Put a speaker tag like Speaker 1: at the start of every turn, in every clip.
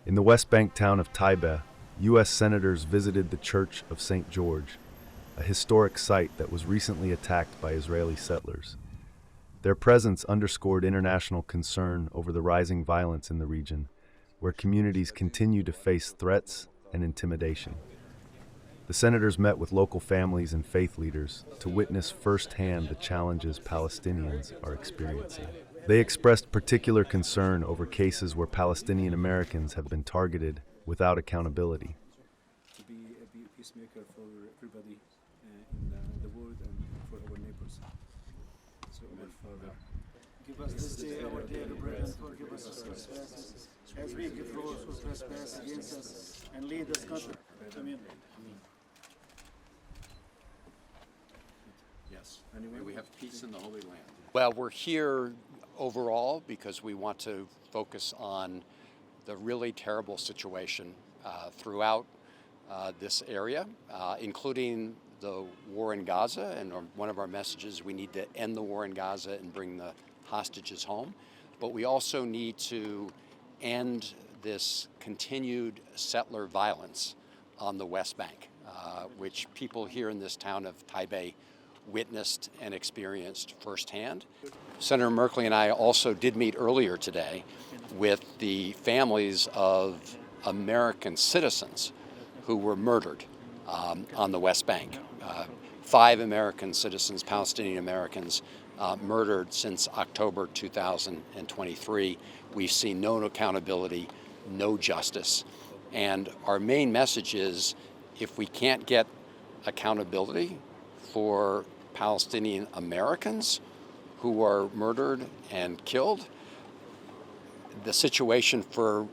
Speaker 1: In the West Bank town of Taybeh, U.S. senators visited the Church of St. George, a historic site that was recently attacked by Israeli settlers. Their presence underscored international concern over the rising violence in the region, where communities continue to face threats and intimidation. The senators met with local families and faith leaders to witness firsthand the challenges Palestinians are experiencing. They expressed particular concern over cases where Palestinian Americans have been targeted without accountability.
Speaker 2: To be a peacemaker for everybody in the world and for our neighbors. So, our Father, give us this day our daily bread and forgive us our trespasses, as we give those who trespass against us, and lead us not. Amen.
Speaker 3: Yes. May we have peace in the Holy Land. Well, we're here overall because we want to focus on the really terrible situation throughout this area, including the war in Gaza. And one of our messages, we need to end the war in Gaza and bring the hostages home. But we also need to end this continued settler violence on the West Bank, which people here in this town of Taybeh witnessed and experienced firsthand. Senator Merkley and I also did meet earlier today with the families of American citizens who were murdered on the West Bank. 5 American citizens, Palestinian Americans, murdered since October 2023. We've seen no accountability, no justice. And our main message is, if we can't get accountability for Palestinian Americans who are murdered and killed, the situation for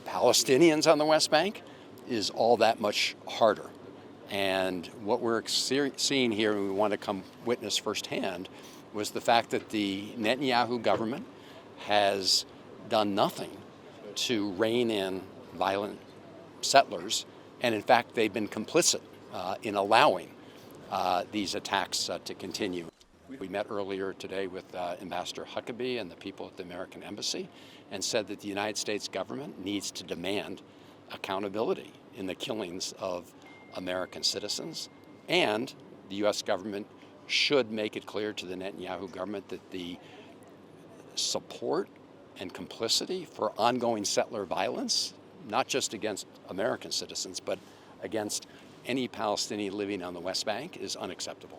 Speaker 3: Palestinians on the West Bank is all that much harder. And what we're seeing here, and we want to come witness firsthand, was the fact that the Netanyahu government has done nothing to rein in violent settlers, and in fact they've been complicit in allowing these attacks to continue. We met earlier today with Ambassador Huckabee and the people at the American Embassy and said that the United States government needs to demand accountability in the killings of American citizens, and the U.S. government should make it clear to the Netanyahu government that the support and complicity for ongoing settler violence, not just against American citizens, but against any Palestinian living on the West Bank, is unacceptable.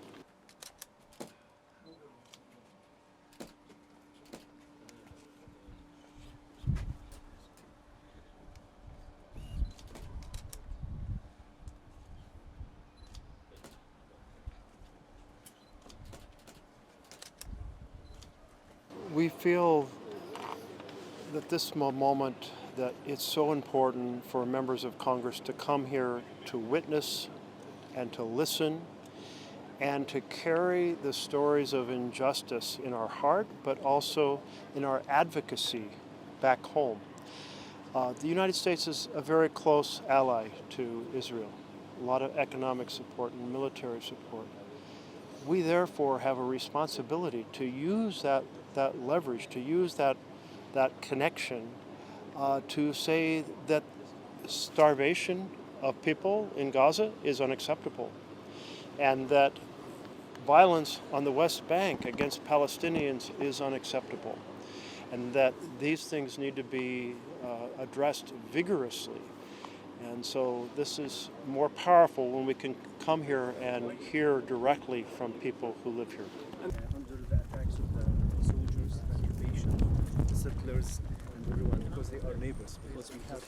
Speaker 4: We feel that this moment, that it's so important for members of Congress to come here to witness and to listen and to carry the stories of injustice in our heart, but also in our advocacy back home. The United States is a very close ally to Israel, a lot of economic support and military support. We therefore have a responsibility to use that leverage, to use that connection to say that starvation of people in Gaza is unacceptable, and that violence on the West Bank against Palestinians is unacceptable, and that these things need to be addressed vigorously. And so this is more powerful when we can come here and hear directly from people who live here.
Speaker 2: Under the attacks of the soldiers, the occupation, the settlers, and everyone, because they are neighbors. Because we have